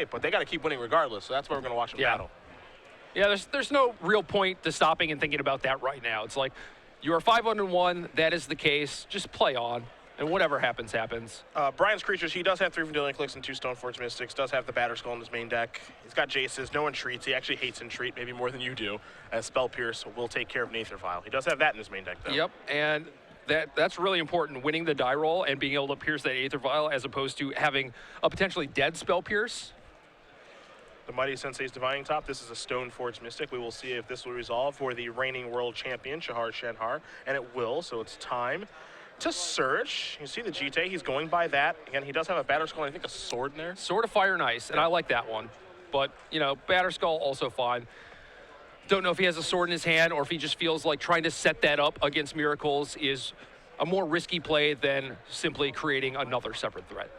it, but they got to keep winning regardless, so that's why we're going to watch them battle. Yeah, there's no real point to stopping and thinking about that right now. It's like, you are 5-1. That is the case. Just play on, and whatever happens, happens. Brian's creatures, he does have 3 Vanillion Clicks and 2 Stoneforge Mystics, does have the Batter Skull in his main deck. He's got Jaces, no Entreats. He actually hates Entreat, maybe more than you do, as Spell Pierce will take care of Nather Vial. He does have that in his main deck, though. Yep, and that's really important, winning the die roll and being able to pierce that Aether Vial as opposed to having a potentially dead Spell Pierce. The Mighty Sensei's Divining Top. This is a Stoneforge Mystic. We will see if this will resolve for the reigning world champion, Shahar Shenhar, and it will, so it's time to search. You see the GT, he's going by that. Again, he does have a Batter Skull and I think a sword in there. Sword of Fire and Ice, and I like that one. But, you know, Batter Skull also fine. Don't know if he has a sword in his hand or if he just feels like trying to set that up against Miracles is a more risky play than simply creating another separate threat.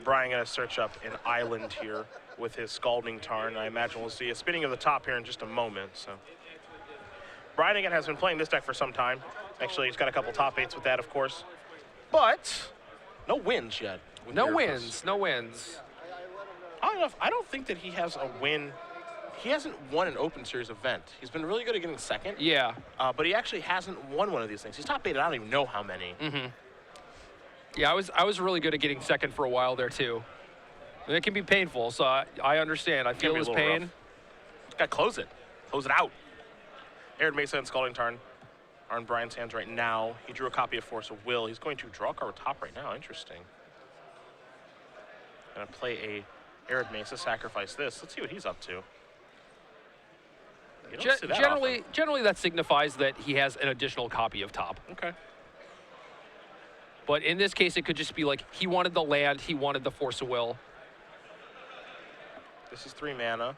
Brian going to search up an island here with his Scalding Tarn. I imagine we'll see a spinning of the top here in just a moment. So Brian again has been playing this deck for some time. Actually, he's got a couple top 8s with that, of course. But no wins yet. No wins. I don't think that he has a win. He hasn't won an Open Series event. He's been really good at getting second. Yeah. But he actually hasn't won one of these things. He's top 8, I don't even know how many. Yeah, I was really good at getting second for a while there, too. And it can be painful, so I understand. I feel his pain. Got to close it. Close it out. Arid Mesa and Scalding Tarn are in Brian's hands right now. He drew a copy of Force of Will. He's going to draw a card with top right now. Interesting. Going to play a Arid Mesa, sacrifice this. Let's see what he's up to. Generally, that signifies that he has an additional copy of top. Okay. But in this case, it could just be like he wanted the land, he wanted the Force of Will. This is 3 mana.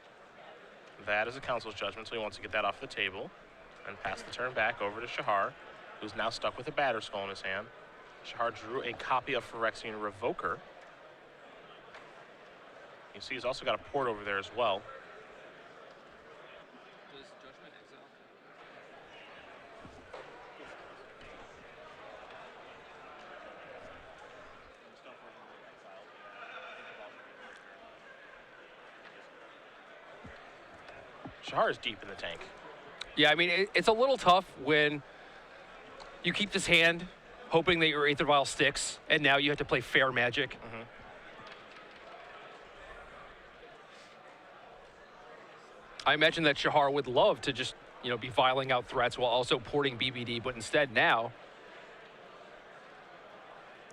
That is a Council's Judgment, so he wants to get that off the table and pass the turn back over to Shahar, who's now stuck with a Batter Skull in his hand. Shahar drew a copy of Phyrexian Revoker. You see he's also got a port over there as well. Does Judgment exile? Shahar is deep in the tank. Yeah, I mean, it's a little tough when you keep this hand hoping that your Aether Vial sticks, and now you have to play fair magic. I imagine that Shahar would love to just, you know, be vialing out threats while also porting BBD, but instead now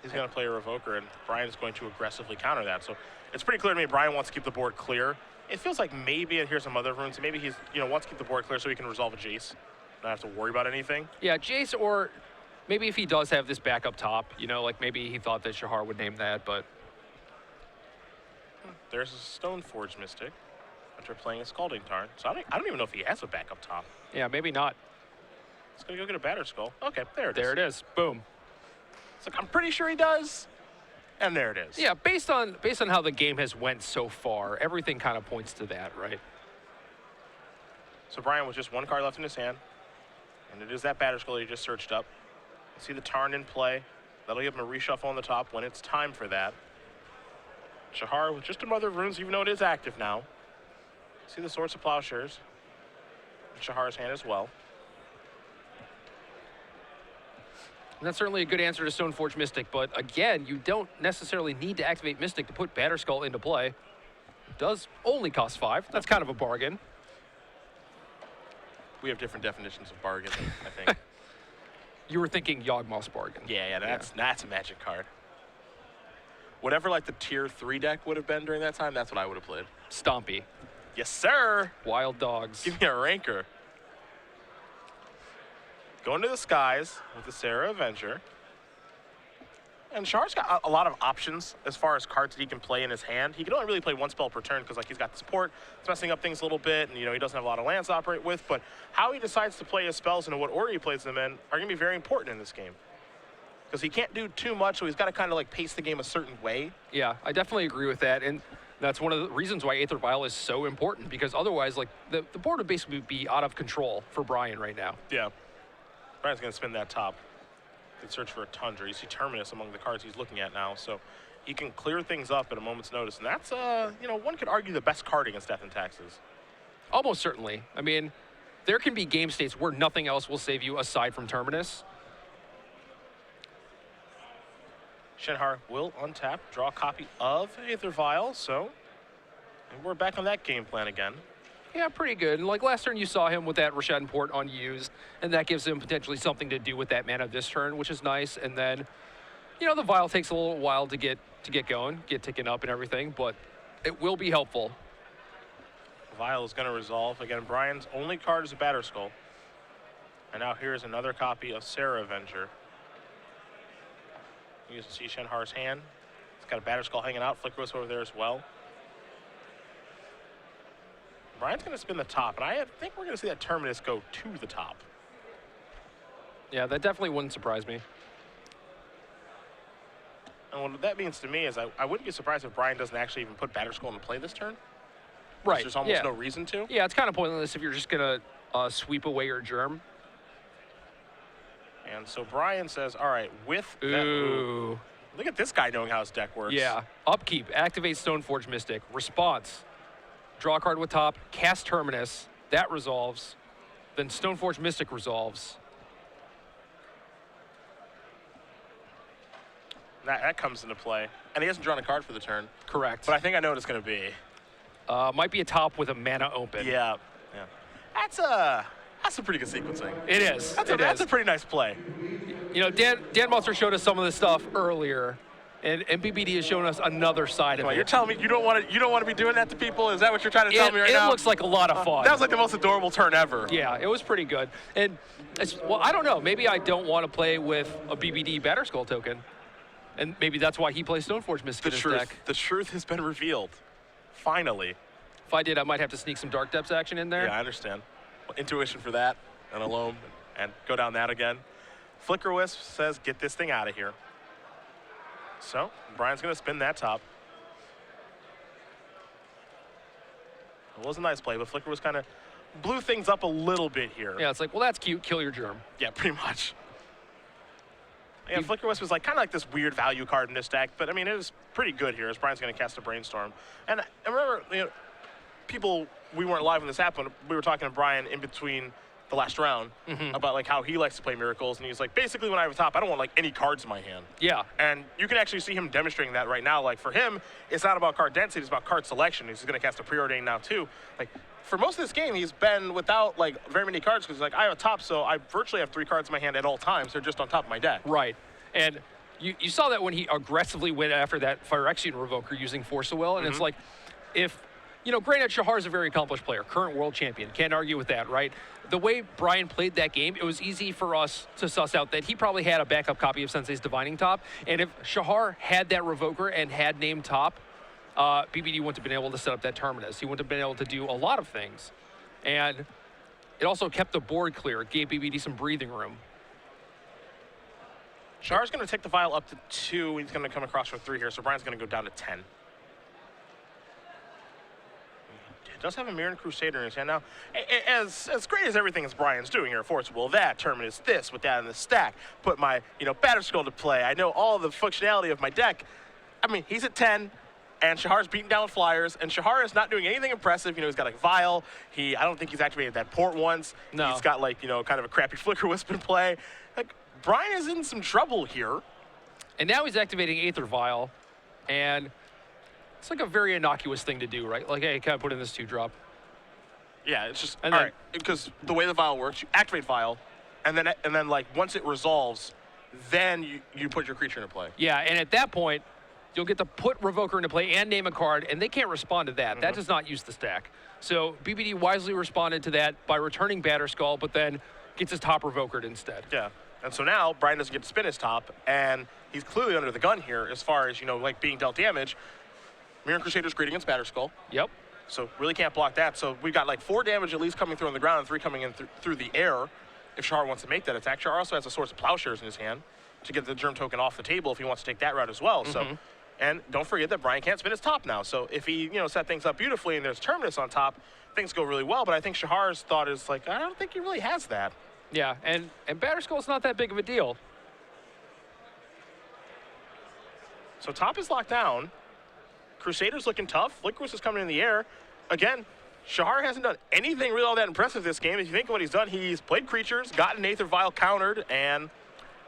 he's going to play a Revoker, and Brian is going to aggressively counter that. So it's pretty clear to me Brian wants to keep the board clear. It feels like maybe, and here's some other runes, maybe he's, you know, wants to keep the board clear so he can resolve a Jace, not have to worry about anything. Yeah, Jace, or maybe if he does have this backup top, you know, like maybe he thought that Shahar would name that, but. There's a Stoneforge Mystic after playing a Scalding Tarn. So I don't even know if he has a backup top. Yeah, maybe not. He's going to go get a Batter Skull. Okay, there it is. There it is. Boom. It's like, I'm pretty sure he does. And there it is. Yeah, based on how the game has went so far, everything kind of points to that, right? So Brian with just 1 card left in his hand, and it is that Batter Skull he just searched up. See the Tarn in play. That'll give him a reshuffle on the top when it's time for that. Shahar with just a Mother of Runes, even though it is active now. See the Swords of Plowshares in Shahar's hand as well. And that's certainly a good answer to Stoneforge Mystic, but again, you don't necessarily need to activate Mystic to put Batter Skull into play. It does only cost 5. That's kind of a bargain. We have different definitions of bargain, I think. You were thinking Yawgmoth's bargain. Yeah, that's a Magic card. Whatever like the tier 3 deck would have been during that time, that's what I would have played. Stompy. Yes, sir. Wild Dogs. Give me a Ranker. Going to the skies with the Sarah Avenger. And Shahar's got a lot of options as far as cards that he can play in his hand. He can only really play 1 spell per turn because like he's got this port. It's messing up things a little bit, and you know he doesn't have a lot of lands to operate with. But how he decides to play his spells and in what order he plays them in are going to be very important in this game. Because he can't do too much, so he's got to kind of like pace the game a certain way. Yeah, I definitely agree with that. And that's one of the reasons why Aether Vial is so important, because otherwise, like, the board would basically be out of control for Brian right now. Yeah. Brian's going to spin that top and search for a Tundra. You see Terminus among the cards he's looking at now, so he can clear things up at a moment's notice. And that's, you know, one could argue the best card against Death and Taxes. Almost certainly. I mean, there can be game states where nothing else will save you aside from Terminus. Shenhar will untap, draw a copy of Aether Vial, so and we're back on that game plan again. Yeah, pretty good. And like last turn, you saw him with that Rashad Port unused, and that gives him potentially something to do with that mana this turn, which is nice. And then, you know, the Vial takes a little while to get going, get ticking up and everything, but it will be helpful. Vial is going to resolve. Again, Brian's only card is a Batterskull. And now here's another copy of Sarah Avenger. You can see Shenhar's hand. It's got a Batterskull hanging out. Flicker Wisp over there as well. Brian's going to spin the top, and I think we're going to see that Terminus go to the top. Yeah, that definitely wouldn't surprise me. And what that means to me is I wouldn't be surprised if Brian doesn't actually even put Batterskull into play this turn. Right. There's almost no reason to. Yeah, it's kind of pointless if you're just going to sweep away your germ. And so Brian says, all right, with that Ooh. move, look at this guy knowing how his deck works. Yeah. Upkeep, activate Stoneforge Mystic. Response, draw a card with top, cast Terminus. That resolves. Then Stoneforge Mystic resolves. That comes into play. And he hasn't drawn a card for the turn. Correct. But I think I know what it's going to be. Might be a top with a mana open. Yeah. That's a pretty good sequencing. It is. That's a pretty nice play. You know, Dan Monster showed us some of this stuff earlier, and BBD has shown us another side of it. You're telling me you don't want to be doing that to people? Is that what you're trying to tell me right now? It looks like a lot of fun. That was like the most adorable turn ever. Yeah, it was pretty good. And well, I don't know. Maybe I don't want to play with a BBD Batterskull token, and maybe that's why he plays Stoneforge Mystic in his deck. The truth has been revealed. Finally. If I did, I might have to sneak some Dark Depths action in there. Yeah, I understand. Intuition for that, and alone, and go down that again. Flicker Wisp says, get this thing out of here. So, Brian's going to spin that top. It was a nice play, but Flicker Wisp kind of blew things up a little bit here. Yeah, it's like, well, that's cute. Kill your germ. Yeah, pretty much. Yeah, Flicker Wisp was like kind of like this weird value card in this deck, but I mean, it was pretty good here as Brian's going to cast a Brainstorm. And I remember, you know, people, we weren't live when this happened. We were talking to Brian in between the last round about like how he likes to play Miracles, and he's like, basically when I have a top, I don't want like any cards in my hand. Yeah. And you can actually see him demonstrating that right now. Like for him, it's not about card density, it's about card selection. He's going to cast a Preordain now too. Like for most of this game, he's been without like very many cards because like I have a top, so I virtually have 3 cards in my hand at all times. They're just on top of my deck. Right. And you saw that when he aggressively went after that Phyrexian Revoker using Force of Will, and it's like, if, you know, granted, Shahar is a very accomplished player, current world champion. Can't argue with that, right? The way Brian played that game, it was easy for us to suss out that he probably had a backup copy of Sensei's Divining Top. And if Shahar had that Revoker and had named top, BBD wouldn't have been able to set up that Terminus. He wouldn't have been able to do a lot of things. And it also kept the board clear. It gave BBD some breathing room. Shahar's going to take the Vial up to 2. He's going to come across for 3 here, so Brian's going to go down to 10. Does have a Mirran Crusader in his hand now. As great as everything is Brian's doing here, Force Will, that, Terminus, this, with that in the stack, put my, you know, Batterskull to play. I know all the functionality of my deck. I mean, he's at 10, and Shahar's beating down flyers, and Shahar is not doing anything impressive. You know, he's got like Vial. I don't think he's activated that port once. No. He's got like, you know, kind of a crappy Flicker Wisp in play. Like, Brian is in some trouble here. And now he's activating Aether Vial, and it's like a very innocuous thing to do, right? Like, hey, can I put in this 2-drop? Yeah, it's just, and all then, right, because the way the Vial works, you activate Vial, and then like, once it resolves, then you put your creature into play. Yeah, and at that point, you'll get to put Revoker into play and name a card, and they can't respond to that. That does not use the stack. So BBD wisely responded to that by returning Batterskull, but then gets his top Revokered instead. Yeah, and so now Brian doesn't get to spin his top, and he's clearly under the gun here as far as, you know, like being dealt damage. Mirran Crusader's great against Batterskull. Yep. So really can't block that. So we've got like 4 damage at least coming through on the ground and 3 coming in through the air if Shahar wants to make that attack. Shahar also has a Source of Plowshares in his hand to get the Germ token off the table if he wants to take that route as well. So, and don't forget that Brian can't spin his top now. So if he, you know, set things up beautifully and there's Terminus on top, things go really well. But I think Shahar's thought is like, I don't think he really has that. Yeah, and Batterskull's not that big of a deal. So top is locked down. Crusader's looking tough. Flickerus is coming in the air. Again, Shahar hasn't done anything really all that impressive this game. If you think of what he's done, he's played creatures, gotten Aether Vial countered, and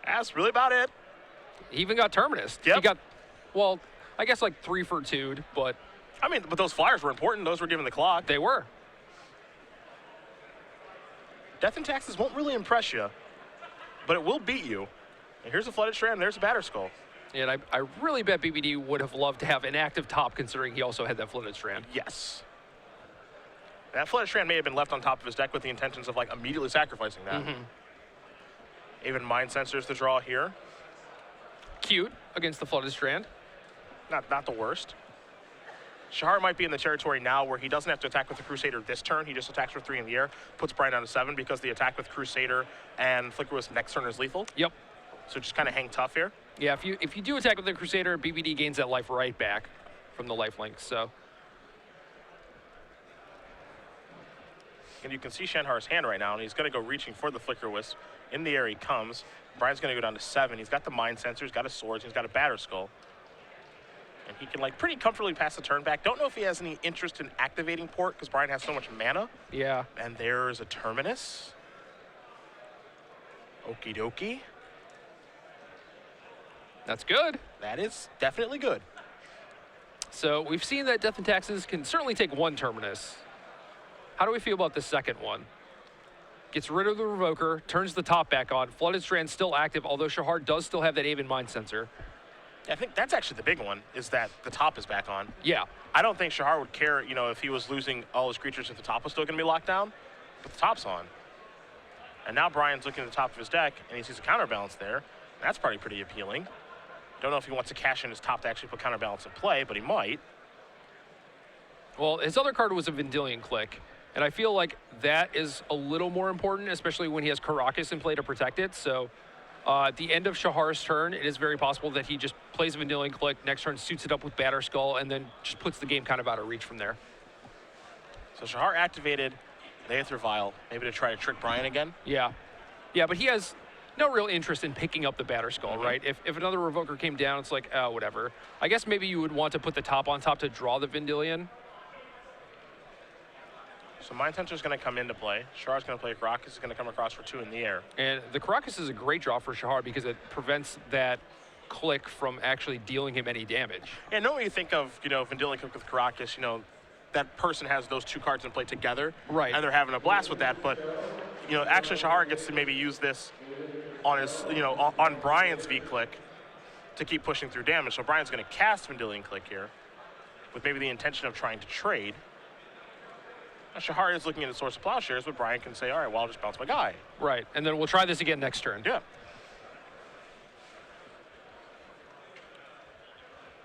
that's really about it. He even got Terminus. Yep. He got, well, I guess like 3 for 2'd, but. I mean, but those flyers were important. Those were given the clock. They were. Death and Taxes won't really impress you, but it will beat you. And here's a Flooded Strand, and there's a Batter Skull. And I really bet BBD would have loved to have an active top, considering he also had that Flooded Strand. Yes. That Flooded Strand may have been left on top of his deck with the intentions of, like, immediately sacrificing that. Even Mind Sensors to draw here. Cute against the Flooded Strand. Not the worst. Shahar might be in the territory now where he doesn't have to attack with the Crusader this turn. He just attacks for 3 in the air, puts Brian down to 7 because the attack with Crusader and Flickerus next turn is lethal. Yep. So just kind of hang tough here. Yeah, if you do attack with the Crusader, BBD gains that life right back from the lifelink, so. And you can see Shenhar's hand right now, and he's going to go reaching for the Flicker Wisp. In the air he comes. Brian's going to go down to 7. He's got the Mind Sensor, he's got his swords, he's got a Batter Skull. And he can, like, pretty comfortably pass the turn back. Don't know if he has any interest in activating Port because Brian has so much mana. Yeah. And there's a Terminus. Okie dokie. That's good. That is definitely good. So we've seen that Death and Taxes can certainly take 1 Terminus. How do we feel about the second one? Gets rid of the Revoker, turns the top back on. Flooded Strand still active, although Shahar does still have that Aven Mind Sensor. I think that's actually the big one, is that the top is back on. Yeah. I don't think Shahar would care, you know, if he was losing all his creatures if the top was still going to be locked down, but the top's on. And now Brian's looking at the top of his deck, and he sees a counterbalance there. That's probably pretty appealing. Don't know if he wants to cash in his top to actually put counterbalance in play, but he might. Well, his other card was a Vendilion Click, and I feel like that is a little more important, especially when he has Karakas in play to protect it. So at the end of Shahar's turn, it is very possible that he just plays a Vendilion Click, next turn suits it up with Batter Skull, and then just puts the game kind of out of reach from there. So Shahar activated the Aether Vial, maybe to try to trick Brian again. Yeah. Yeah, but he has no real interest in picking up the Batter Skull, right? If another Revoker came down, it's like, oh, whatever. I guess maybe you would want to put the top on top to draw the Vendilion. So Mind Sensor is going to come into play. Shahar's going to play Karakas, is going to come across for 2 in the air. And the Karakas is a great draw for Shahar because it prevents that click from actually dealing him any damage. Yeah, know when you think of, you know, Vendilion Click with Karakas, you know, that person has those 2 cards in play together. Right. And they're having a blast with that. But, you know, actually Shahar gets to maybe use this on his, you know, on Brian's V-Click to keep pushing through damage. So Brian's going to cast Vendilion Click here with maybe the intention of trying to trade. Now, Shahar is looking at the Source of Plowshares, but Brian can say, all right, well, I'll just bounce my guy. Right, and then we'll try this again next turn. Yeah.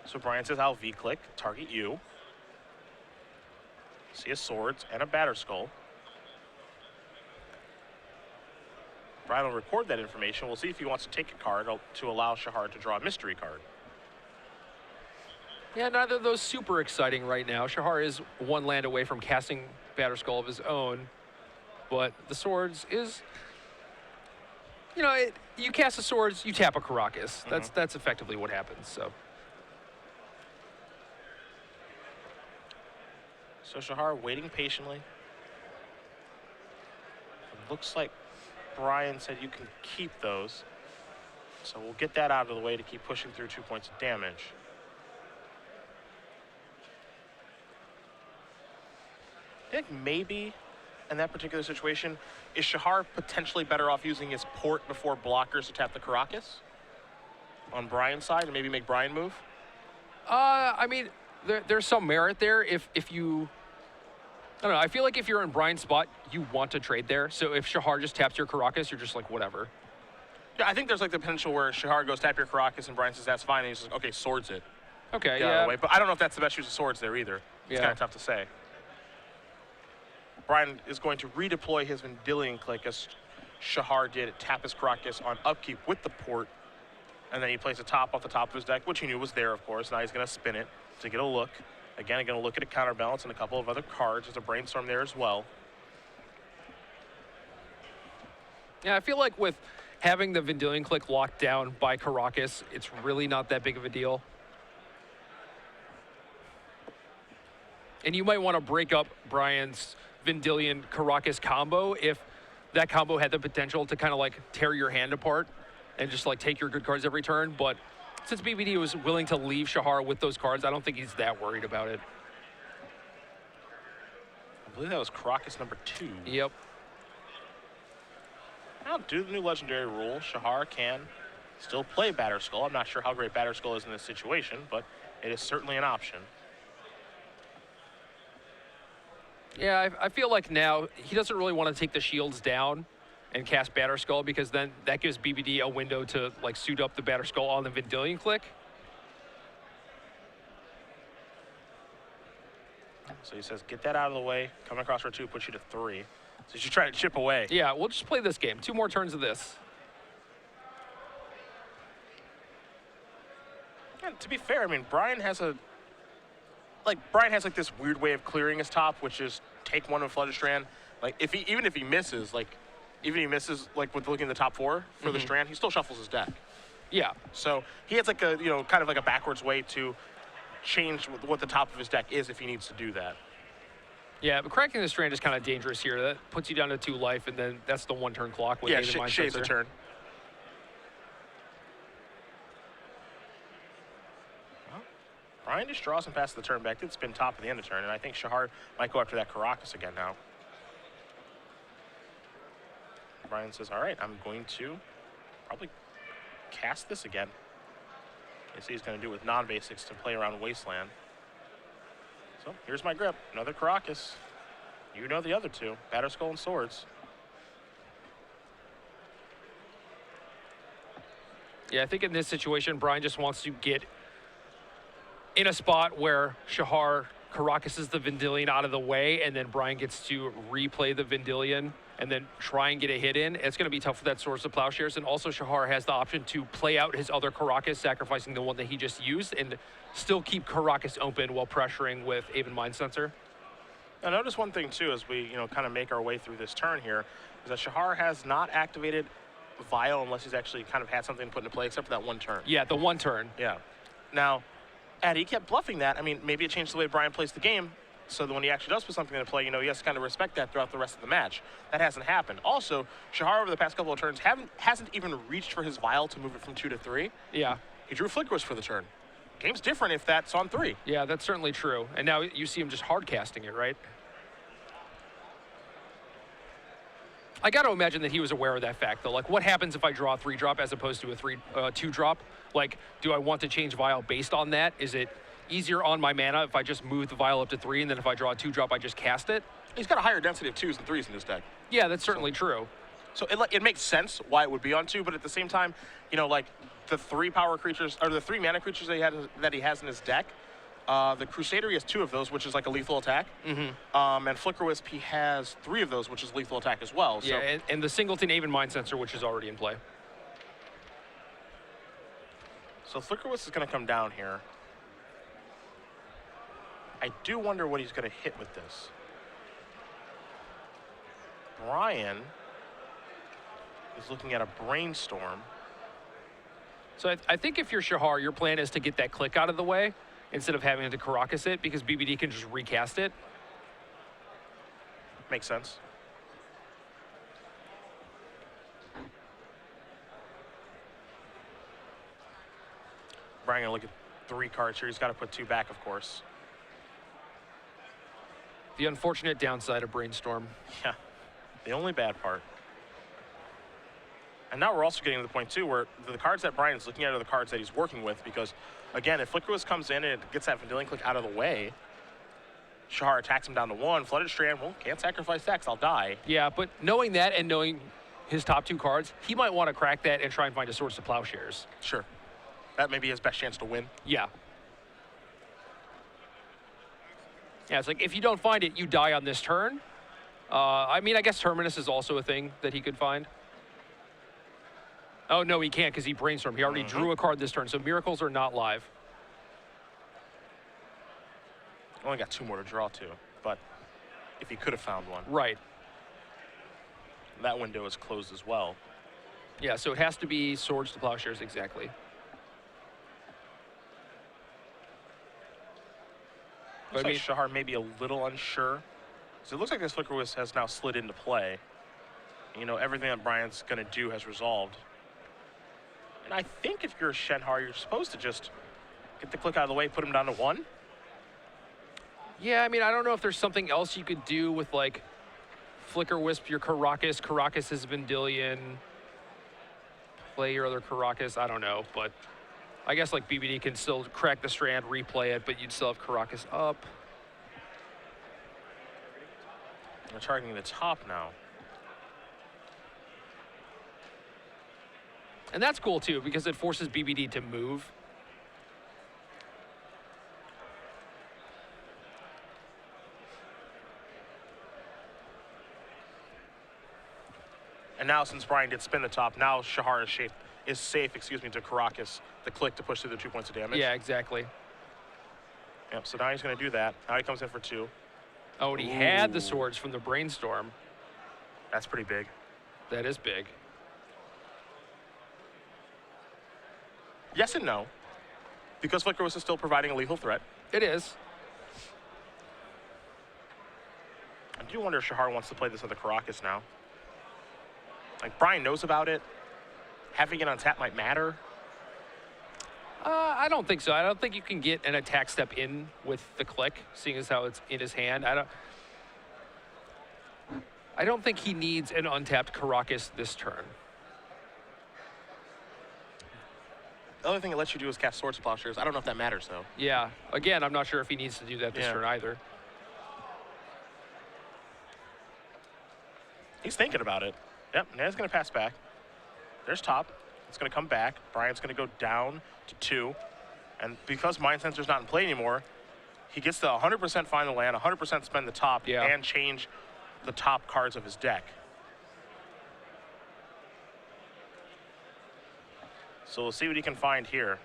So Brian says, I'll V-Click, target you. See a Swords and a Batter Skull. Brian will record that information. We'll see if he wants to take a card to allow Shahar to draw a mystery card. Yeah, neither of those super exciting right now. Shahar is 1 land away from casting Batter Skull of his own, but the Swords is, you know, you cast the Swords, you tap a Karakas. That's effectively what happens. So Shahar waiting patiently. It looks like Brian said you can keep those. So we'll get that out of the way to keep pushing through 2 points of damage. I think maybe in that particular situation, is Shahar potentially better off using his Port before blockers to tap the Karakas on Brian's side and maybe make Brian move? I mean, there's some merit there if you, I don't know, I feel like if you're in Brian's spot, you want to trade there. So if Shahar just taps your Karakas, you're just like, whatever. Yeah, I think there's like the potential where Shahar goes tap your Karakas and Brian says that's fine, and he's like, okay, Swords it. Okay, Get out of yeah. the way. But I don't know if that's the best use of Swords there either. It's kind of tough to say. Brian is going to redeploy his Vendilion Click as Shahar did tap his Karakas on upkeep with the Port, and then he plays a top off the top of his deck, which he knew was there, of course. Now he's going to spin it to get a look. Again, I'm going to look at a counterbalance and a couple of other cards. There's a Brainstorm there as well. Yeah, I feel like with having the Vendilion Click locked down by Karakas, it's really not that big of a deal. And you might want to break up Brian's Vendilion Karakas combo if that combo had the potential to kind of like tear your hand apart and just like take your good cards every turn. But since BBD was willing to leave Shahar with those cards, I don't think he's that worried about it. I believe that was Karakas number 2. Yep. Now, due to the new legendary rule, Shahar can still play Batterskull. I'm not sure how great Batterskull is in this situation, but it is certainly an option. Yeah, I feel like now he doesn't really want to take the shields down and cast Batterskull because then that gives BBD a window to like suit up the Batterskull on the Vendilion click. So he says, get that out of the way. Coming across for 2 puts you to 3. So you should try to chip away. Yeah, we'll just play this game. 2 more turns of this. And to be fair, I mean, Brian has like this weird way of clearing his top, which is take 1 of Flooded Strand. Like even if he misses like with looking at the top 4 for the Strand, he still shuffles his deck. Yeah. So he has like a kind of like a backwards way to change what the top of his deck is if he needs to do that. Yeah, but cracking the Strand is kind of dangerous here. That puts you down to 2 life, and then that's the 1-turn clock. With shaves a turn. Brian just draws and passes the turn back. Did spin top at the end of turn, and I think Shahar might go after that Karakas again now. Brian says, all right, I'm going to probably cast this again. You see he's going to do it with non-basics to play around Wasteland. So here's my grip. Another Karakas. You know the other 2, Batterskull and Swords. Yeah, I think in this situation, Brian just wants to get in a spot where Shahar Karakas the Vendilion out of the way, and then Brian gets to replay the Vendilion and then try and get a hit in. It's going to be tough for that Swords to Plowshares, and also Shahar has the option to play out his other Karakas, sacrificing the one that he just used, and still keep Karakas open while pressuring with Aven Mind Sensor. Now notice one thing too, as we kind of make our way through this turn here, is that Shahar has not activated Vial unless he's actually kind of had something put into play, except for that 1 turn. Yeah, the 1 turn. Yeah. Now, and he kept bluffing that. I mean, maybe it changed the way Brian plays the game, so that when he actually does put something into play, he has to kind of respect that throughout the rest of the match. That hasn't happened. Also, Shahar over the past couple of turns hasn't even reached for his Vial to move it from 2 to 3. Yeah. He drew Flickerous for the turn. Game's different if that's on 3. Yeah, that's certainly true. And now you see him just hard casting it, right? I got to imagine that he was aware of that fact, though. Like, what happens if I draw a 3-drop as opposed to a 2-drop? Like, do I want to change Vial based on that? Is it easier on my mana if I just move the Vial up to 3, and then if I draw a 2-drop, I just cast it? He's got a higher density of 2s and 3s in his deck. Yeah, that's certainly true. So it makes sense why it would be on 2, but at the same time, like the 3 power creatures, or the 3 mana creatures that he has in his deck, the Crusader, he has 2 of those, which is like a lethal attack. And Flickerwisp, he has 3 of those, which is lethal attack as well. So. Yeah, and the Singleton Aven Mind Sensor, which is already in play. So Flickerwisp is going to come down here. I do wonder what he's going to hit with this. Brian is looking at a Brainstorm. So I think if you're Shahar, your plan is to get that click out of the way instead of having to Karakas it, because BBD can just recast it. Makes sense. Brian gonna look at 3 cards here. He's got to put 2 back, of course. The unfortunate downside of Brainstorm. Yeah, the only bad part. And now we're also getting to the point, too, where the cards that Brian's looking at are the cards that he's working with, because, again, if Flickerwisp comes in and it gets that Vendilion click out of the way, Shahar attacks him down to 1. Flooded Strand, well, can't sacrifice that 'cause I'll die. Yeah, but knowing that and knowing his top 2 cards, he might want to crack that and try and find a Swords to Plowshares. Sure. That may be his best chance to win. Yeah. Yeah, it's like, if you don't find it, you die on this turn. I mean, I guess Terminus is also a thing that he could find. Oh, no, he can't because he Brainstormed. He already drew a card this turn, so Miracles are not live. Only got 2 more to draw, too. But if he could have found one. Right. That window is closed as well. Yeah, so it has to be Swords to Plowshares, exactly. But Looks like Shahar may be a little unsure. So it looks like this Flicker Wisp has now slid into play. You know, everything that Brian's going to do has resolved. And I think if you're a Shenhar, you're supposed to just get the click out of the way, put him down to 1. yeah, I mean, I don't know if there's something else you could do with, like, Flicker Wisp your Karakas. Karakas is Vendilion. Play your other Karakas. I don't know, but I guess, like, BBD can still crack the Strand, replay it, but you'd still have Karakas up. They're targeting the top now. And that's cool, too, because it forces BBD to move. And now, since Brian did spin the top, now Shahar is safe, to Karakas, the click to push through the 2 points of damage. Yeah, exactly. Yep, so now he's going to do that. Now he comes in for 2. Oh, and he had the swords from the Brainstorm. That's pretty big. That is big. Yes and no. Because Flicker Wisp is still providing a lethal threat. It is. I do wonder if Shahar wants to play this with the Karakas now. Like, Brian knows about it. Having it on tap might matter. I don't think so. I don't think you can get an attack step in with the click, seeing as how it's in his hand. I don't think he needs an untapped Karakas this turn. The other thing it lets you do is cast Swords to Plowshares. I don't know if that matters, though. Yeah. Again, I'm not sure if he needs to do that this turn either. He's thinking about it. Yep, Ned's going to pass back. There's top. It's going to come back. Brian's going to go down to 2. And because Mind Sensor's not in play anymore, he gets to 100% find the land, 100% spend the top, and change the top cards of his deck. So we'll see what he can find here.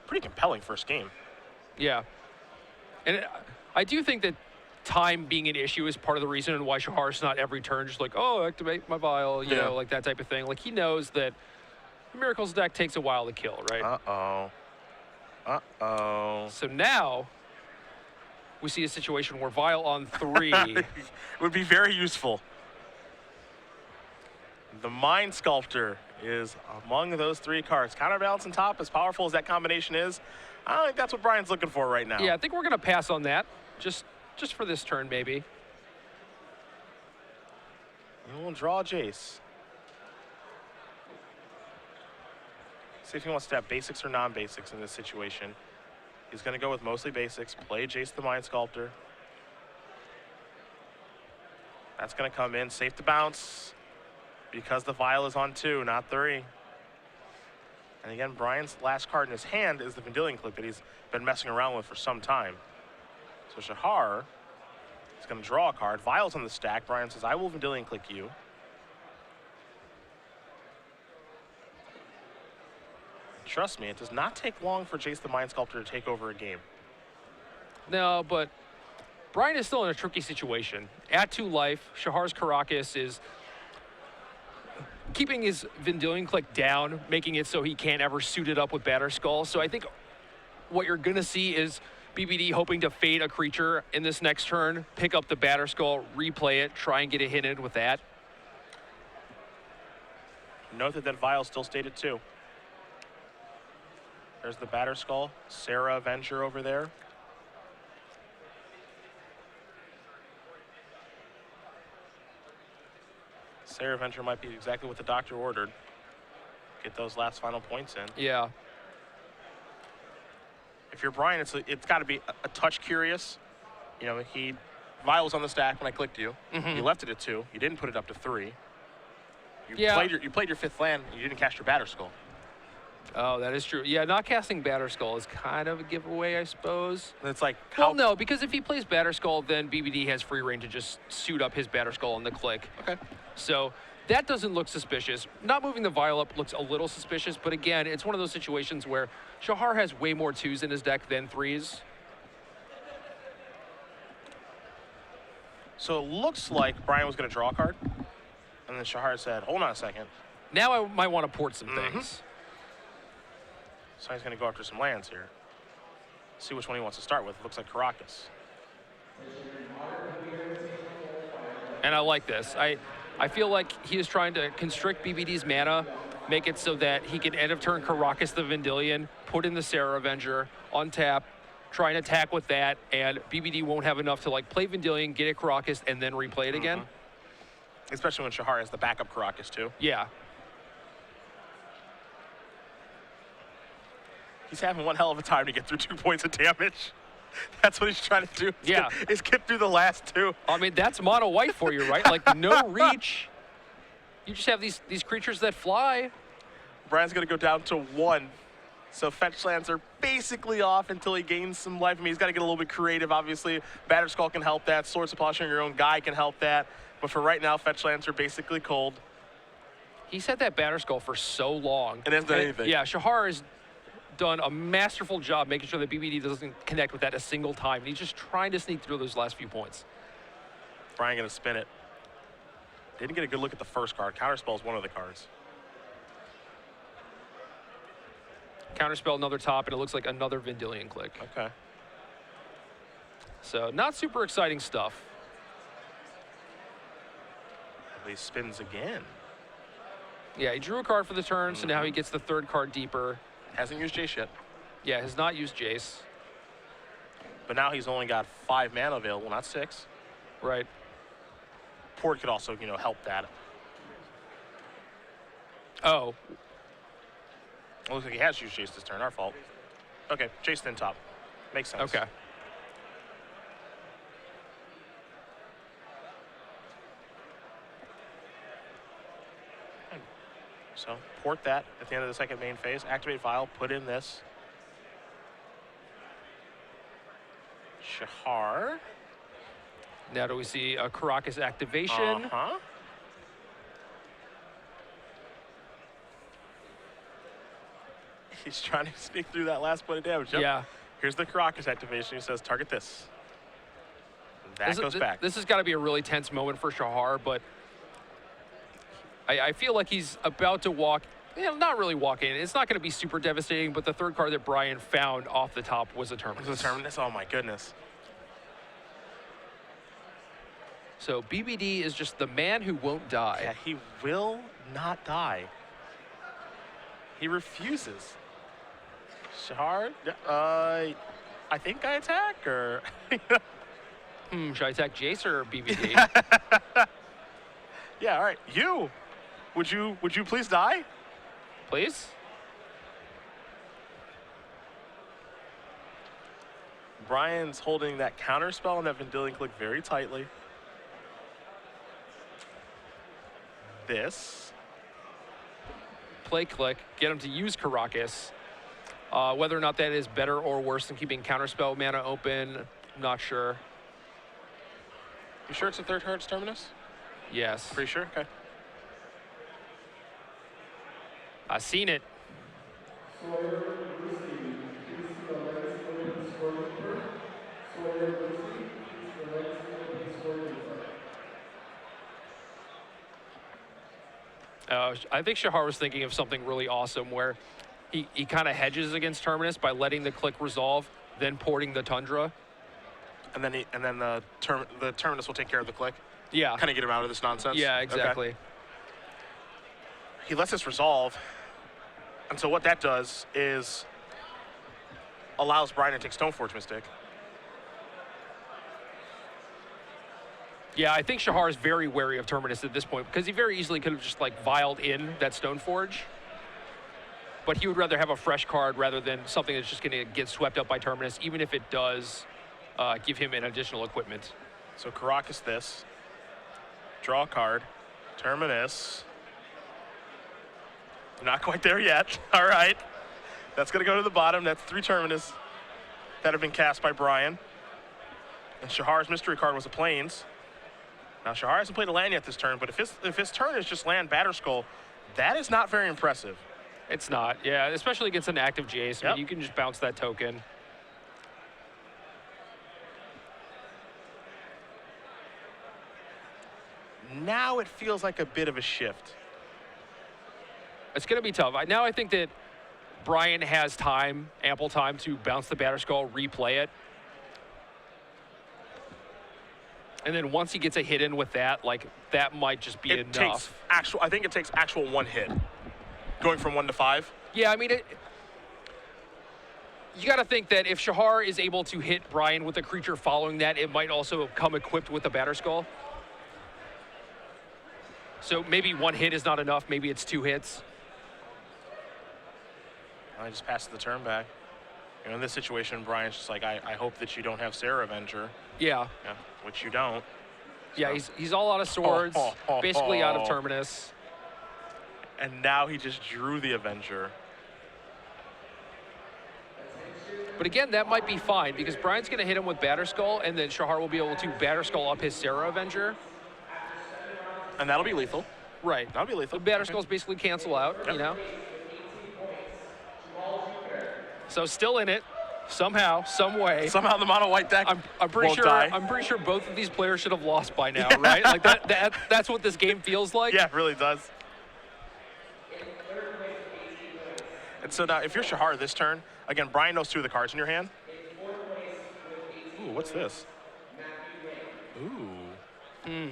Pretty compelling first game. Yeah. And I do think that time being an issue is part of the reason why Shahar's not every turn just like, oh, activate my vial, you know, like that type of thing. Like, he knows that Miracle's deck takes a while to kill, right? Uh-oh. Uh-oh. So now we see a situation where Vial on 3 would be very useful. The Mind Sculptor is among those 3 cards. Counterbalance and top, as powerful as that combination is, I don't think that's what Brian's looking for right now. Yeah, I think we're going to pass on that. Just for this turn, maybe. We'll draw Jace. See if he wants to have basics or non-basics in this situation. He's going to go with mostly basics. Play Jace the Mind Sculptor. That's going to come in. Safe to bounce because the Vial is on 2, not 3. And again, Brian's last card in his hand is the Vendilion Click that he's been messing around with for some time. So Shahar is going to draw a card. Vial's on the stack. Brian says, I will Vendilion Click you. Trust me, it does not take long for Jace the Mind Sculptor to take over a game. No, but Brian is still in a tricky situation. At 2 life, Shahar's Karakas is keeping his Vendilion Click down, making it so he can't ever suit it up with Batterskull. So I think what you're going to see is BBD hoping to fade a creature in this next turn, pick up the Batterskull, replay it, try and get a hit in with that. Note that Vial still stayed at 2. There's the Batterskull, Sarah Avenger over there. Sarah Avenger might be exactly what the doctor ordered. Get those last final points in. Yeah. If you're Brian, it's got to be a touch curious. You know, Vial was on the stack when I clicked you. You left it at 2. You didn't put it up to 3. You played your 5th land. You didn't cast your Batterskull. Oh, that is true. Yeah, not casting Batterskull is kind of a giveaway, I suppose. It's like, well, no, because if he plays Batterskull, then BBD has free reign to just suit up his Batterskull on the click. Okay. So that doesn't look suspicious. Not moving the Vial up looks a little suspicious, but again, it's one of those situations where Shahar has way more 2s in his deck than 3s. So it looks like Brian was going to draw a card, and then Shahar said, hold on a second. Now I might want to port some things. So he's going to go after some lands here. see which one he wants to start with. It looks like Caracas. And I like this. I feel like he is trying to constrict BBD's mana, make it so that he can end of turn Caracas the Vendilion, put in the Sarah Avenger, untap, try and attack with that, and BBD won't have enough to like play Vendilion, get a Caracas, and then replay it again. Especially when Shahar has the backup Caracas too. Yeah. He's having one hell of a time to get through 2 points of damage. That's what he's trying to do. Is get through the last 2. I mean, that's mono white for you, right? Like, no reach. You just have these creatures that fly. Brian's going to go down to 1. So fetch lands are basically off until he gains some life. I mean, he's got to get a little bit creative, obviously. Batterskull can help that. Swords of Polishing Your Own Guy can help that. But for right now, fetch lands are basically cold. He's had that Batterskull for so long. And hasn't done anything. Yeah, Shahar has done a masterful job making sure that BBD doesn't connect with that a single time. And he's just trying to sneak through those last few points. Brian going to spin it. Didn't get a good look at the first card. Counterspell is one of the cards. Counterspell, another top, and it looks like another Vendilion click. Okay. So not super exciting stuff. He spins again. Yeah, he drew a card for the turn, so now he gets the 3rd card deeper. Hasn't used Jace yet. Yeah, has not used Jace. But now he's only got 5 mana available, not 6. Right. Port could also, help that. Oh. It looks like he has used Jace this turn. Our fault. Okay, Jace then top. Makes sense. Okay. So port that at the end of the second main phase. Activate file. Put in this. Shahar. Now do we see a Caracas activation? He's trying to sneak through that last point of damage. Yep. Yeah. Here's the Caracas activation. He says, target this. That goes back. This has got to be a really tense moment for Shahar, but I feel like he's about to walk, not really walk in. It's not going to be super devastating, but the 3rd card that Brian found off the top was a Terminus. It was a Terminus? Oh, my goodness. So BBD is just the man who won't die. Yeah, he will not die. He refuses. Shahar, I think I attack, or... Should I attack Jace or BBD? Yeah, all right. Would you please die? Please? Brian's holding that counterspell and that Vendilion click very tightly. This. Play click, get him to use Caracas. Whether or not that is better or worse than keeping counterspell mana open, I'm not sure. You sure it's the 3rd card's Terminus? Yes. Pretty sure? Okay. I seen it. I think Shahar was thinking of something really awesome where he kind of hedges against Terminus by letting the click resolve, then porting the Tundra. And then the Terminus will take care of the click. Yeah. Kind of get him out of this nonsense. Yeah, exactly. Okay. He lets this resolve. And so what that does is allows Brian to take Stoneforge Mystic. Yeah, I think Shahar is very wary of Terminus at this point because he very easily could have just like vialed in that Stoneforge. But he would rather have a fresh card rather than something that's just going to get swept up by Terminus, even if it does give him an additional equipment. So Caracas this. Draw a card. Terminus. Not quite there yet. All right. That's going to go to the bottom. That's 3 Terminus that have been cast by Brian. And Shahar's mystery card was a Plains. Now, Shahar hasn't played a land yet this turn, but if his turn is just land Batterskull, that is not very impressive. It's not, yeah, especially against an active Jace. I Yep. mean, you can just bounce that token. Now it feels like a bit of a shift. It's going to be tough. Now I think that Brian has time, ample time to bounce the Batter Skull, replay it. And then once he gets a hit in with that, like, that might just be enough. I think it takes actual one hit. Going from 1 to 5. Yeah, I mean, you got to think that if Shahar is able to hit Brian with a creature following that, it might also come equipped with a Batter Skull. So maybe one hit is not enough. Maybe it's 2 hits. I just passed the turn back. You know, in this situation, Brian's just like, I hope that you don't have Sarah Avenger. Yeah. Yeah, which you don't. Yeah, he's all out of swords, basically out of Terminus. And now he just drew the Avenger. But again, that might be fine because Brian's going to hit him with Batter Skull, and then Shahar will be able to Batter Skull up his Sarah Avenger. And that'll be lethal. Right. That'll be lethal. The Batter Skulls basically cancel out, Yep. you know? So still in it, somehow, some way. Somehow the mono white deck I'm pretty won't sure. die. I'm pretty sure both of these players should have lost by now, right? Like that's what this game feels like. Yeah, it really does. And so now, if you're Shahar this turn, again, Brian knows 2 of the cards in your hand. Ooh, what's this? Ooh.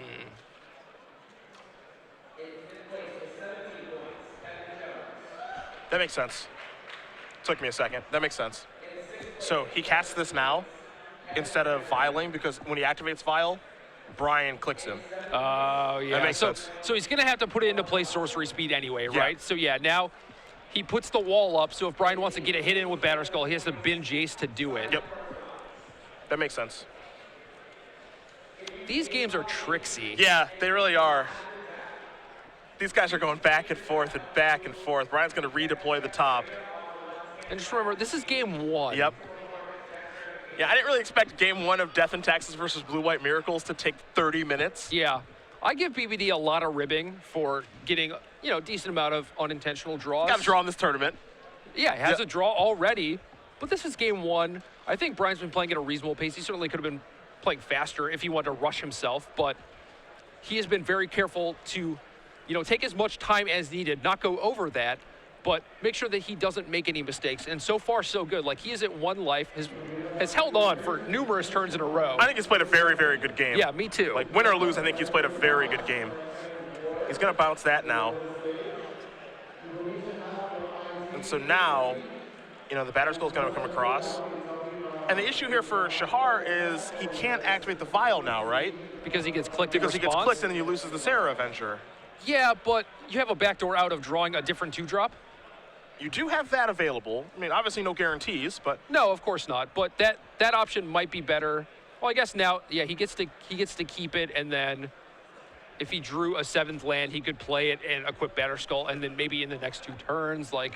That makes sense. Took me a second. That makes sense. So he casts this now instead of vialing because when he activates vial, Brian clicks him. Oh, yeah. That makes sense. So he's going to have to put it into play sorcery speed anyway, Yeah. right? So yeah, now he puts the wall up. So if Brian wants to get a hit in with Batter Skull, he has to bin Jace to do it. Yep. That makes sense. These games are tricksy. Yeah, they really are. These guys are going back and forth and back and forth. Brian's going to redeploy the top. And just remember, this is game 1. Yep. Yeah, I didn't really expect game 1 of Death and Taxes versus Blue-White Miracles to take 30 minutes. Yeah. I give BBD a lot of ribbing for getting, a decent amount of unintentional draws. Got a draw in this tournament. Yeah, he has a draw already, but this is game 1. I think Brian's been playing at a reasonable pace. He certainly could have been playing faster if he wanted to rush himself, but he has been very careful to, take as much time as needed, not go over that, but make sure that he doesn't make any mistakes. And so far, so good. Like, he is at 1 life, has held on for numerous turns in a row. I think he's played a very, very good game. Yeah, me too. Like, win or lose, I think he's played a very good game. He's going to bounce that now. And so now, the Batter Skull's going to come across. And the issue here for Shahar is he can't activate the vial now, right? Because he gets clicked Because in he response? gets clicked and then he loses the Sarah Avenger. Yeah, but you have a backdoor out of drawing a different 2-drop. You do have that available. I mean, obviously no guarantees, but No, of course not. But that option might be better. Well, I guess now, yeah, he gets to keep it, and then if he drew a 7th land, he could play it and equip Batter Skull, and then maybe in the next 2 turns, like,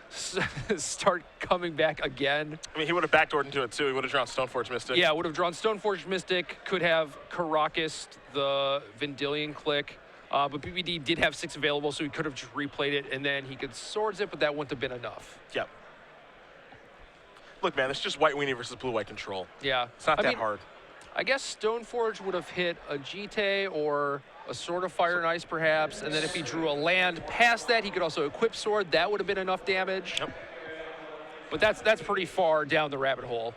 start coming back again. I mean, he would have backdoored into it too. He would have drawn Stoneforge Mystic. Yeah, would have drawn Stoneforge Mystic, could have Karakas, the Vendilion click. But BBD did have 6 available, so he could have just replayed it, and then he could Swords it, but that wouldn't have been enough. Yep. Look, man, it's just White Weenie versus Blue-White Control. Yeah. It's not that hard. I guess Stoneforge would have hit a Jite or a Sword of Fire and Ice, perhaps, and then if he drew a land past that, he could also equip Sword. That would have been enough damage. Yep. But that's pretty far down the rabbit hole,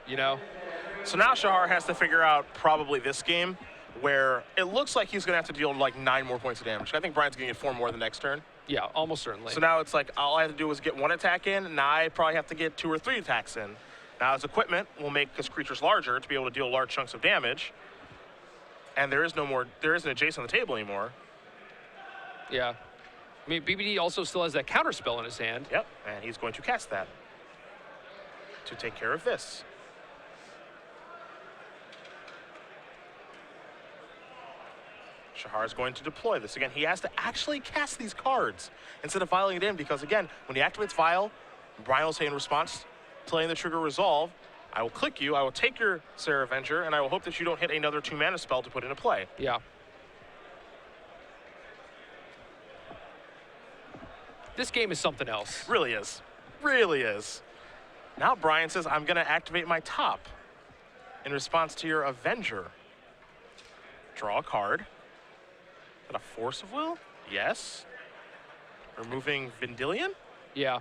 So now Shahar has to figure out probably this game where it looks like he's going to have to deal like 9 more points of damage. I think Brian's going to get 4 more the next turn. Yeah, almost certainly. So now it's like all I have to do is get 1 attack in, and now I probably have to get 2 or 3 attacks in. Now his equipment will make his creatures larger to be able to deal large chunks of damage. And there isn't a Jace on the table anymore. Yeah. I mean, BBD also still has that counter spell in his hand. Yep, and he's going to cast that to take care of this. Shahar is going to deploy this. Again, he has to actually cast these cards instead of vialing it in because, again, when he activates Vial, Brian will say in response, playing the trigger Resolve, I will click you, I will take your Sarah Avenger, and I will hope that you don't hit another 2-mana spell to put into play. Yeah. This game is something else. Really is. Really is. Now Brian says, I'm going to activate my top in response to your Avenger. Draw a card. Is that a Force of Will? Yes. Removing Vendilion? Yeah.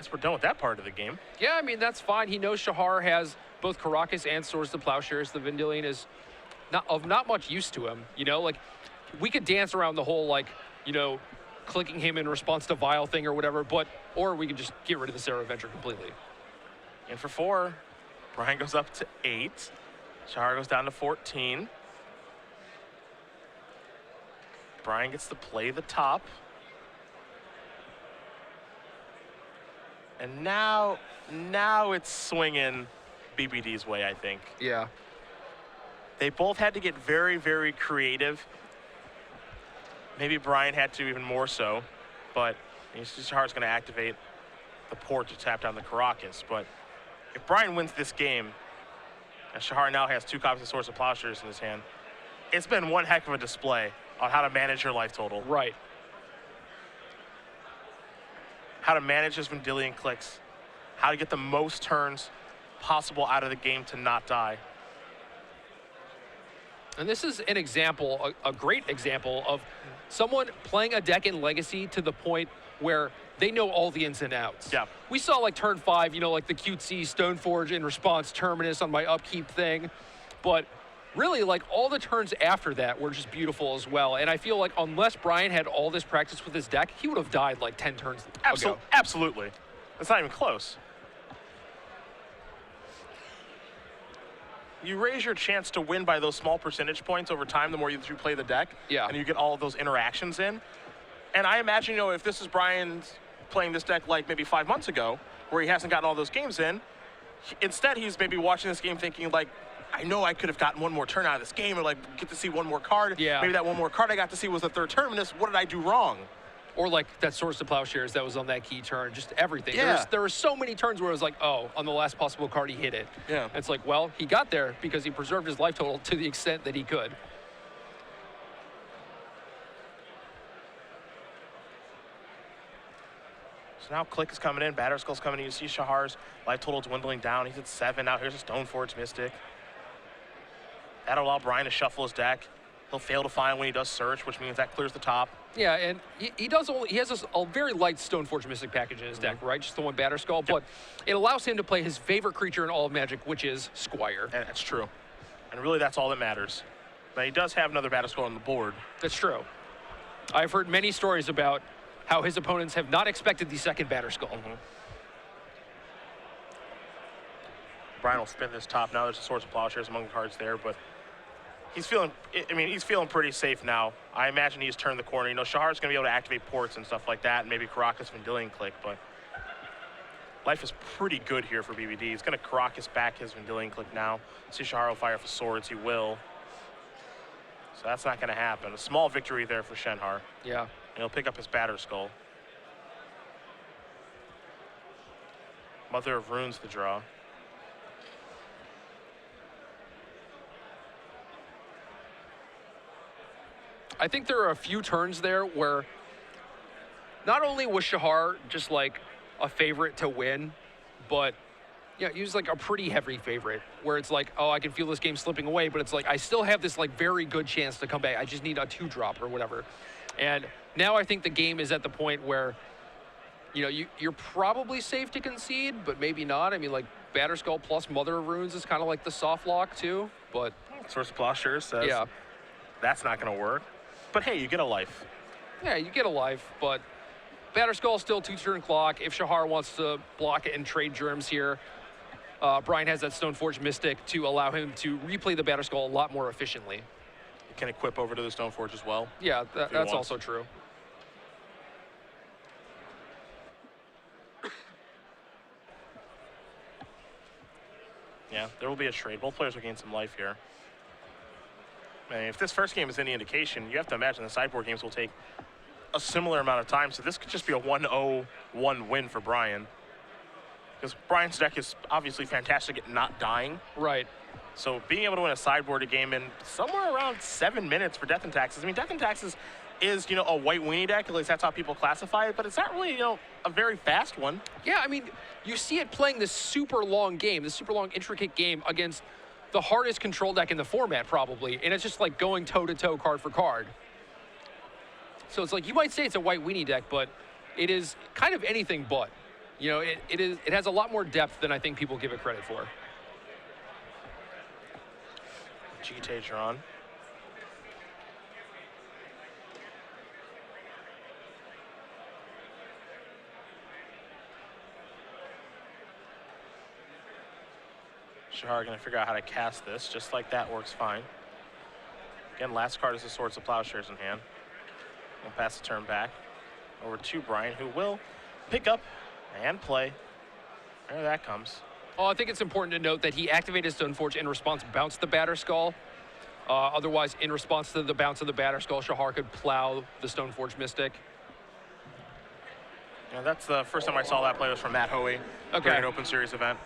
Guess we're done with that part of the game. Yeah, I mean, that's fine. He knows Shahar has both Caracas and Swords to Plowshares. The Vendilion is not much use to him, you know? Like, we could dance around the whole, like, you know, clicking him in response to Vile thing or whatever, or we could just get rid of the Sarah Venture completely. In for 4. Brian goes up to 8. Shahar goes down to 14. Brian gets to play the top. And now it's swinging BBD's way, I think. Yeah. They both had to get very, very creative. Maybe Brian had to even more so, but Shahar's going to activate the port to tap down the Caracas. But if Brian wins this game, and Shahar now has 2 copies of Swords of Plowshares in his hand, it's been one heck of a display on how to manage your life total. Right. How to manage his Vendilion clicks, how to get the most turns possible out of the game to not die. And this is an example, a great example of someone playing a deck in Legacy to the point where they know all the ins and outs. Yeah. We saw like turn 5, you know, like the cutesy Stoneforge in response Terminus on my upkeep thing. But really, like, all the turns after that were just beautiful as well. And I feel like unless Brian had all this practice with his deck, he would have died like 10 turns ago. Absolutely. It's not even close. You raise your chance to win by those small percentage points over time the more you play the deck. Yeah. And you get all of those interactions in. And I imagine, you know, if this is Brian's playing this deck like maybe 5 months ago, where he hasn't gotten all those games in, instead he's maybe watching this game thinking like, I know I could have gotten one more turn out of this game, or like get to see one more card. Yeah. Maybe that one more card I got to see was the 3rd Terminus. What did I do wrong? Or like that Swords to Plowshares that was on that key turn, just everything. Yeah. There were so many turns where it was like, oh, on the last possible card he hit it. Yeah. It's like, well, he got there because he preserved his life total to the extent that he could. So now Click is coming in, Batterskull's coming in. You see Shahar's life total dwindling down. He's at 7 now. Here's a Stoneforge Mystic. That'll allow Brian to shuffle his deck. He'll fail to find when he does search, which means that clears the top. Yeah, and he has a very light Stoneforge Mystic package in his deck, right? Just the one Batterskull, but it allows him to play his favorite creature in all of Magic, which is Squire. And that's true. And really, that's all that matters. But he does have another Batterskull on the board. That's true. I've heard many stories about how his opponents have not expected the second Batterskull. Brian will spin this top. Now there's a Swords of Plowshares among the cards there, but he's feeling pretty safe now. I imagine he's turned the corner. You know, Shahar's going to be able to activate ports and stuff like that, and maybe Caracas Vendilion Click, but life is pretty good here for BBD. He's going to Caracas back his Vendilion Click now. See Shahar will fire for Swords. He will. So that's not going to happen. A small victory there for Shenhar. Yeah. And he'll pick up his Batterskull. Mother of Runes, the draw. I think there are a few turns there where not only was Shahar just like a favorite to win, but yeah, he was like a pretty heavy favorite where it's like, oh, I can feel this game slipping away, but it's like, I still have this like very good chance to come back. I just need a 2-drop or whatever. And now I think the game is at the point where, you know, you're probably safe to concede, but maybe not. I mean, like Batterskull plus Mother of Runes is kind of like the soft lock too, but Swords of Plowshares says yeah, that's not going to work. But hey, you get a life. Yeah, you get a life, but Batterskull still 2-turn clock. If Shahar wants to block it and trade germs here, Brian has that Stoneforge Mystic to allow him to replay the Batterskull a lot more efficiently. You can equip over to the Stoneforge as well. Yeah, that's also true. Yeah, there will be a trade. Both players will gain some life here. I mean, if this first game is any indication, you have to imagine the sideboard games will take a similar amount of time. So this could just be a 1-0-1 win for Brian. Because Brian's deck is obviously fantastic at not dying. Right. So being able to win a sideboard game in somewhere around 7 minutes for Death and Taxes. I mean, Death and Taxes is, you know, a white weenie deck. At least that's how people classify it. But it's not really, you know, a very fast one. Yeah, I mean, you see it playing this super long game, this super long, intricate game against the hardest control deck in the format, probably. And it's just like going toe-to-toe, card for card. So it's like, you might say it's a white weenie deck, but it is kind of anything but. You know, it has a lot more depth than I think people give it credit for. GT drawn. Shahar going to figure out how to cast this. Just like that works fine. Again, last card is the Swords of Plowshares in hand. We'll pass the turn back over to Brian, who will pick up and play. There that comes. Well, I think it's important to note that he activated Stoneforge in response, bounced the Batterskull. Otherwise, in response to the bounce of the Batterskull, Shahar could plow the Stoneforge Mystic. Yeah, that's the first time I saw that play was from Matt Hoey Okay. during an Open Series event.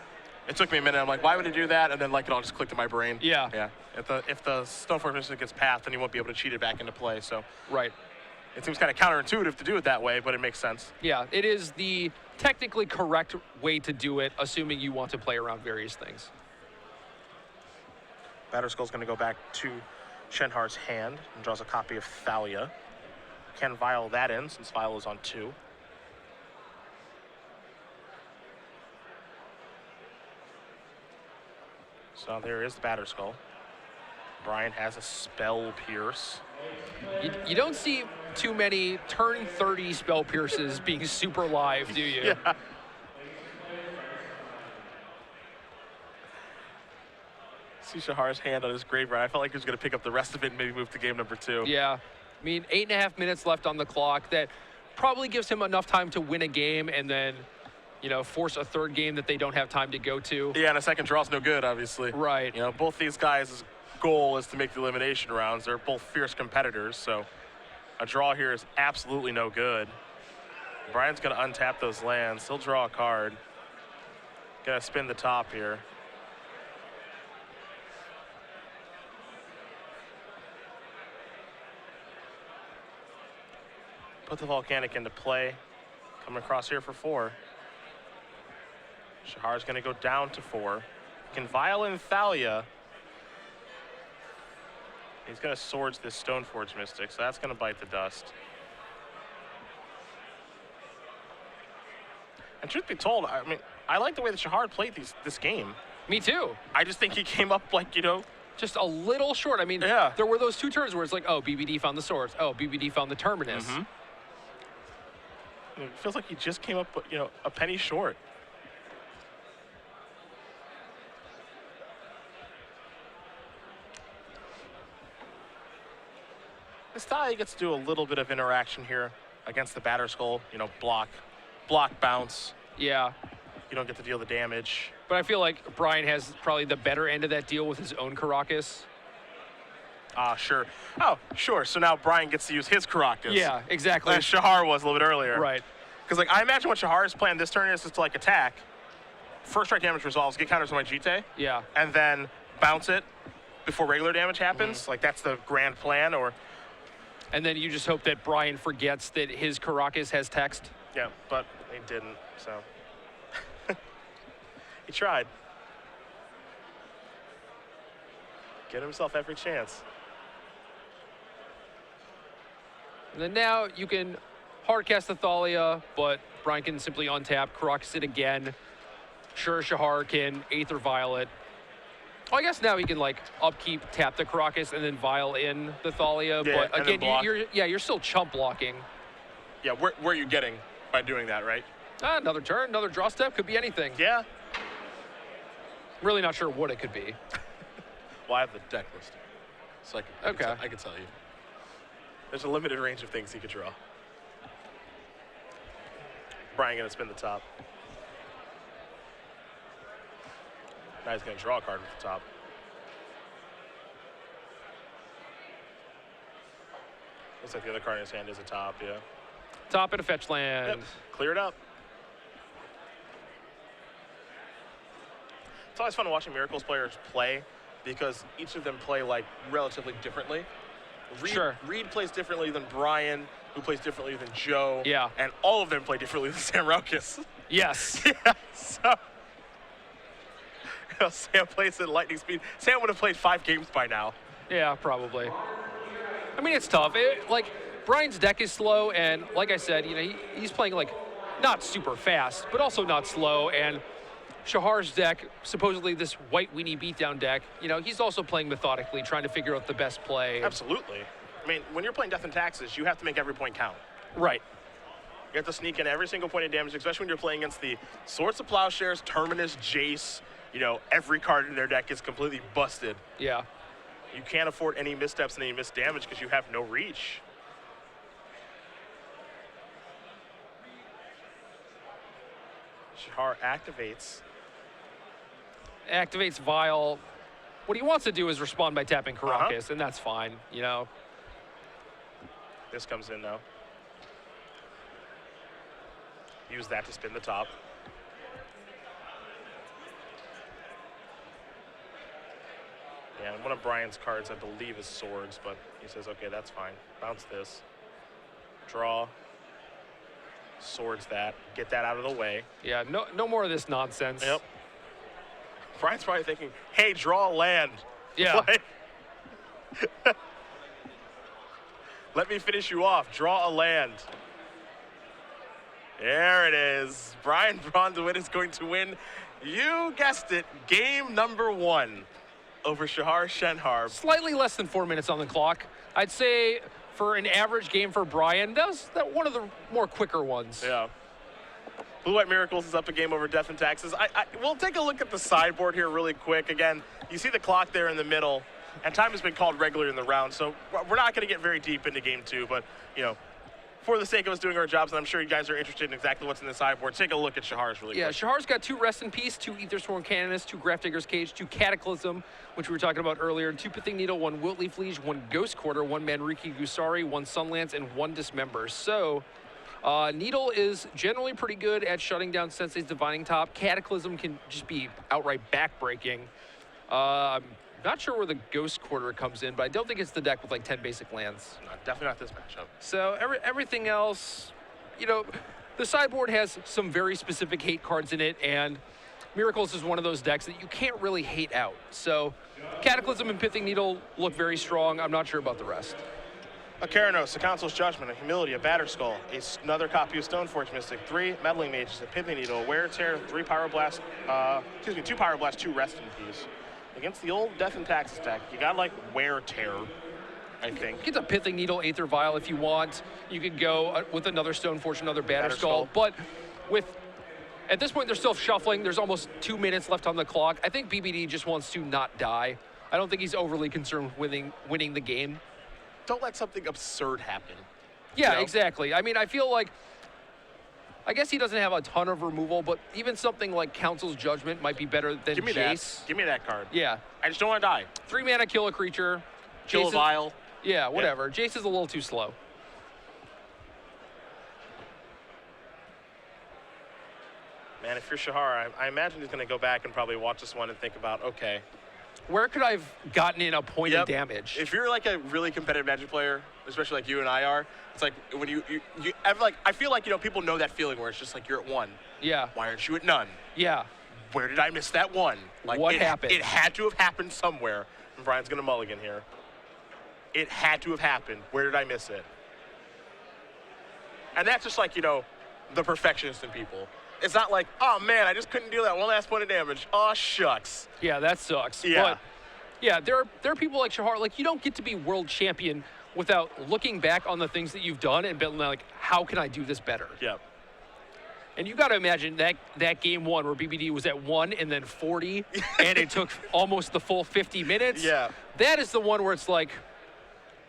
It took me a minute. I'm like, why would he do that? And then like it all just clicked in my brain. Yeah. Yeah. If the Stoneforge Mystic gets pathed, then you won't be able to cheat it back into play. So Right. it seems kind of counterintuitive to do it that way, but it makes sense. Yeah, it is the technically correct way to do it, assuming you want to play around various things. Batterskull's going to go back to Shenhar's hand and draws a copy of Thalia. Can Vial that in since Vial is on 2. So there is the Batterskull. Brian has a Spell Pierce. You don't see too many turn 30 Spell Pierces being super live, do you? Yeah. See Shahar's hand on his graveyard. I felt like he was going to pick up the rest of it and maybe move to game number 2. Yeah. I mean, 8.5 minutes left on the clock. That probably gives him enough time to win a game and then, you know, force a third game that they don't have time to go to. Yeah, and a second draw's no good, obviously. Right. You know, both these guys' goal is to make the elimination rounds. They're both fierce competitors, so a draw here is absolutely no good. Brian's going to untap those lands. He'll draw a card. Going to spin the top here. Put the Volcanic into play. Coming across here for 4. Shahar's going to go down to 4. Can Vial in Thalia. He's going to Swords this Stoneforge Mystic, so that's going to bite the dust. And truth be told, I mean, I like the way that Shahar played this game. Me too. I just think he came up like, you know, Just a little short. I mean, Yeah. there were those 2 turns where it's like, oh, BBD found the swords. Oh, BBD found the terminus. it feels like he just came up, you know, a penny short. This Thalia gets to do a little bit of interaction here against the Batterskull. You know, block, bounce. Yeah. You don't get to deal the damage. But I feel like Brian has probably the better end of that deal with his own Caracas. Sure. Oh, sure. So now Brian gets to use his Caracas. Yeah, exactly. As Shahar was a little bit earlier. Right. Because, like, I imagine what Shahar's plan this turn is to, like, attack. First strike damage resolves, get counters on my GT. Yeah. And then bounce it before regular damage happens. Like, that's the grand plan, or... And then you just hope that Brian forgets that his Caracas has text. Yeah, but he didn't, so... He tried. Get himself every chance. And then now you can hard cast the Thalia, but Brian can simply untap, Caracas it again. Sure, Shahar can Aether Violet. Oh, I guess now he can like upkeep, tap the Caracas, and then Vial in the Thalia. Yeah, but and then again, block. you're still chump blocking. Yeah, where are you getting by doing that, right? Another turn, another draw step, could be anything. Yeah. Really not sure what it could be. Well, I have the deck list, so I can tell you. There's a limited range of things he could draw. Brian gonna spin the top. Now he's gonna draw a card with the top. Looks like the other card in his hand is a top, yeah. Top and a fetch land. Yep. Clear it up. It's always fun watching Miracles players play because each of them play like relatively differently. Reed plays differently than Brian, who plays differently than Joe. Yeah. And all of them play differently than Sam Rokas. Yes. Yeah, so you know, Sam plays at lightning speed. Sam would have played 5 games by now. Yeah, probably. I mean, it's tough. Like, Brian's deck is slow, and like I said, you know, he's playing like not super fast, but also not slow. And Shahar's deck, supposedly this white weenie beatdown deck, you know, he's also playing methodically, trying to figure out the best play. Absolutely. I mean, when you're playing Death and Taxes, you have to make every point count. Right. You have to sneak in every single point of damage, especially when you're playing against the Swords of Plowshares, Terminus, Jace. You know, every card in their deck is completely busted. Yeah. You can't afford any missteps and any missed damage because you have no reach. Shahar activates. Activates Vial. What he wants to do is respond by tapping Karakas, and that's fine, you know. This comes in now. Use that to spin the top. Yeah, and one of Brian's cards, I believe, is Swords, but he says, okay, that's fine. Bounce this. Draw. Swords that. Get that out of the way. Yeah, no more of this nonsense. Yep. Brian's probably thinking, hey, draw land. Yeah. Let me finish you off. Draw a land. There it is. Brian Braun-Duin is going to win, you guessed it, game number 1 over Shahar Shenhar. Slightly less than 4 minutes on the clock. I'd say for an average game for Brian, that was one of the more quicker ones. Yeah. Blue White Miracles is up a game over Death and Taxes. We'll take a look at the sideboard here really quick. Again, you see the clock there in the middle, and time has been called regularly in the round, so we're not going to get very deep into game 2, but, you know, for the sake of us doing our jobs, and I'm sure you guys are interested in exactly what's in the sideboard, take a look at Shahar's really quick. Yeah, Shahar's got 2 Rest in Peace, 2 Aethersworn Canonist, 2 Grafdigger's Cage, 2 Cataclysm, which we were talking about earlier, 2 Pithing Needle, 1 Wiltleaf Liege, 1 Ghost Quarter, 1 Manriki Gusari, 1 Sunlance, and 1 Dismember. So, Needle is generally pretty good at shutting down Sensei's Divining Top. Cataclysm can just be outright backbreaking. I'm not sure where the Ghost Quarter comes in, but I don't think it's the deck with like 10 basic lands. No, definitely not this matchup. So everything else, you know, the sideboard has some very specific hate cards in it, and Miracles is one of those decks that you can't really hate out. So Cataclysm and Pithing Needle look very strong. I'm not sure about the rest. A Keranos, a Council's Judgment, a Humility, a Batterskull, another copy of Stoneforge Mystic, 3 Meddling Mages, a Pithing Needle, a Wear Tear, 2 Pyroblast, 2 Rest in Peace. Against the old Death and Taxes deck, you got like Wear Tear, I think. Get the Pithing Needle, Aether Vial if you want. You could go with another Stoneforge, another Batterskull. But at this point, they're still shuffling. There's almost 2 minutes left on the clock. I think BBD just wants to not die. I don't think he's overly concerned with winning the game. Don't let something absurd happen. Yeah, you know? Exactly. I mean, I feel like, I guess he doesn't have a ton of removal, but even something like Council's Judgment might be better than Give me Jace. that. Give me that card. Yeah. I just don't want to die. 3 mana, kill a creature. Kill a vial. Yeah, whatever. Yeah. Jace is a little too slow. Man, if you're Shahar, I imagine he's going to go back and probably watch this one and think about, okay, where could I have gotten in a point of damage? If you're like a really competitive Magic player, especially like you and I are, it's like when you I feel like, you know, people know that feeling where it's just like you're at 1. Yeah. Why aren't you at none? Yeah. Where did I miss that 1? Like, what happened? It had to have happened somewhere. And Brian's going to mulligan here. It had to have happened. Where did I miss it? And that's just like, you know, the perfectionist in people. It's not like, oh man, I just couldn't do that 1 last point of damage. Oh, shucks. Yeah, that sucks. Yeah. But yeah, there are people like Shahar, like you don't get to be world champion without looking back on the things that you've done and being like, how can I do this better? Yep. And you got to imagine that game 1 where BBD was at 1 and then 40, and it took almost the full 50 minutes. Yeah. That is the one where it's like,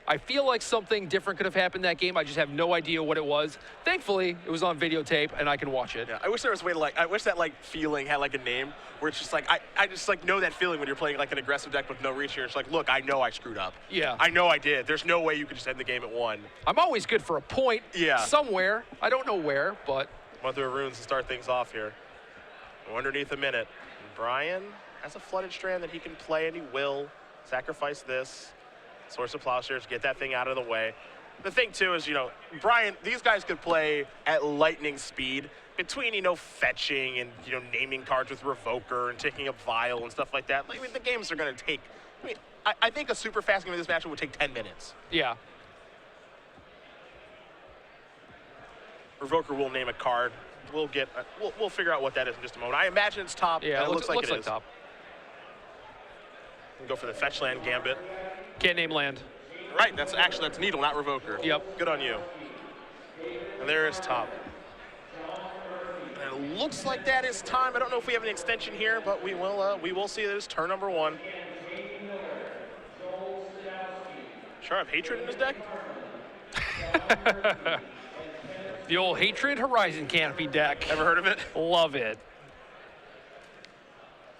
I feel like something different could have happened that game. I just have no idea what it was. Thankfully, it was on videotape, and I can watch it. Yeah, I wish there was a way to I wish that feeling had a name where it's just I just know that feeling when you're playing an aggressive deck with no reach here. It's like, look, I know I screwed up. Yeah. I know I did. There's no way you could just end the game at 1. I'm always good for a point. Yeah. Somewhere. I don't know where, but. Mother of Runes to start things off here. We're underneath a minute. And Brian has a Flooded Strand that he can play, and he will sacrifice this. Source of Plowshares, get that thing out of the way. The thing, too, is, you know, Brian, these guys could play at lightning speed between, you know, fetching and, you know, naming cards with Revoker and taking a Vial and stuff like that. I mean, the games are going to take, I think a super fast game of this matchup would take 10 minutes. Yeah. Revoker will name a card we'll figure out what that is in just a moment. I imagine it's top. Yeah, and it looks like it is. top. We'll go for the fetch land gambit. Can't name land. Right, that's Needle, not Revoker. Yep. Good on you. And there is top. And it looks like that is time. I don't know if we have an extension here, but we will see that it's turn number 1. Sure, have Hatred in his deck? The old Hatred Horizon Canopy deck. Ever heard of it? Love it.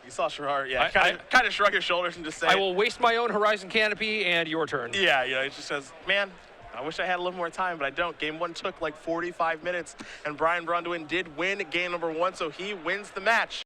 You saw Shahar, yeah, kind of shrug his shoulders and just say, I will waste my own Horizon Canopy and your turn. Yeah, he just says, man, I wish I had a little more time, but I don't. Game 1 took like 45 minutes, and Braun-Duin did win game number 1, so he wins the match.